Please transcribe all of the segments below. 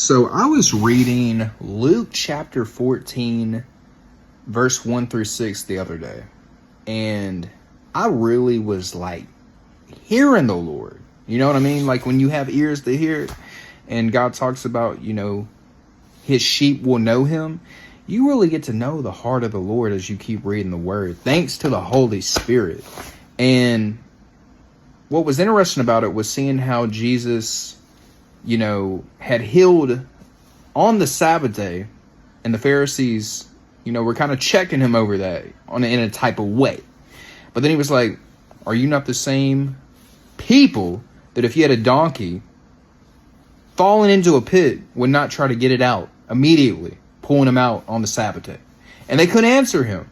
So I was reading Luke chapter 14, verse 1 through 6 the other day. And I really was like hearing the Lord. You know what I mean? Like when you have ears to hear and God talks about, his sheep will know him. You really get to know the heart of the Lord as you keep reading the word, thanks to the Holy Spirit. And what was interesting about it was seeing how Jesus, had healed on the Sabbath day, and the Pharisees, were kind of checking him over that in a type of way. But then he was like, are you not the same people that if you had a donkey falling into a pit would not try to get it out immediately, pulling him out on the Sabbath day? And they couldn't answer him.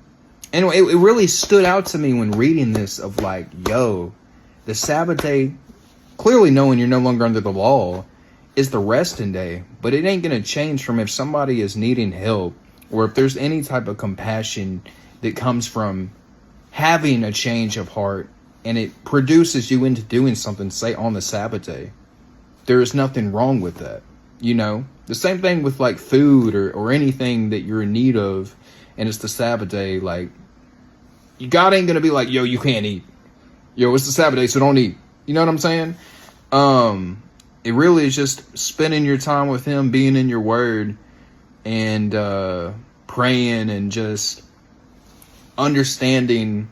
And it really stood out to me when reading this of like, the Sabbath day, clearly knowing you're no longer under the law, is the resting day. But it ain't going to change from if somebody is needing help or if there's any type of compassion that comes from having a change of heart and it produces you into doing something, say on the Sabbath day. There is nothing wrong with that. The same thing with like food or anything that you're in need of and it's the Sabbath day. Like, God ain't going to be like, you can't eat. It's the Sabbath day, so don't eat. You know what I'm saying? It really is just spending your time with him, being in your word, and praying and just understanding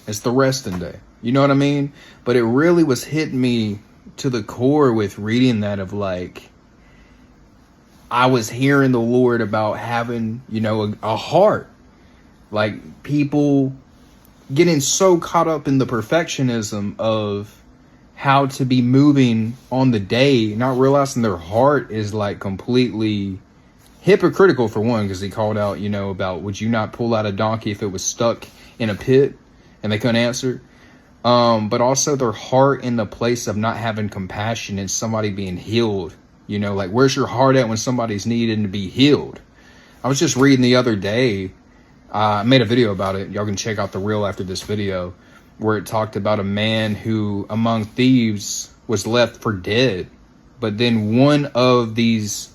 it's the resting day. You know what I mean? But it really was hitting me to the core with reading that of like, I was hearing the Lord about having, a heart. Like people getting so caught up in the perfectionism of how to be moving on the day, not realizing their heart is like completely hypocritical for one, because he called out, about would you not pull out a donkey if it was stuck in a pit and they couldn't answer? But also their heart in the place of not having compassion and somebody being healed. Like where's your heart at when somebody's needing to be healed? I was just reading the other day, I made a video about it. Y'all can check out the reel after this video, where it talked about a man who among thieves was left for dead. But then one of these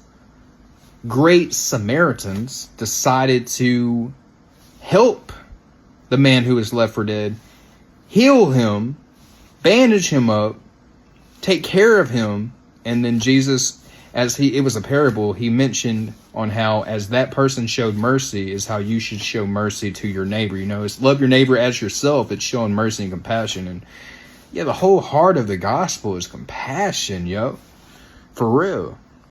great Samaritans decided to help the man who was left for dead, heal him, bandage him up, take care of him. And then Jesus, it was a parable, he mentioned on how as that person showed mercy is how you should show mercy to your neighbor. It's love your neighbor as yourself. It's showing mercy and compassion. And the whole heart of the gospel is compassion, for real.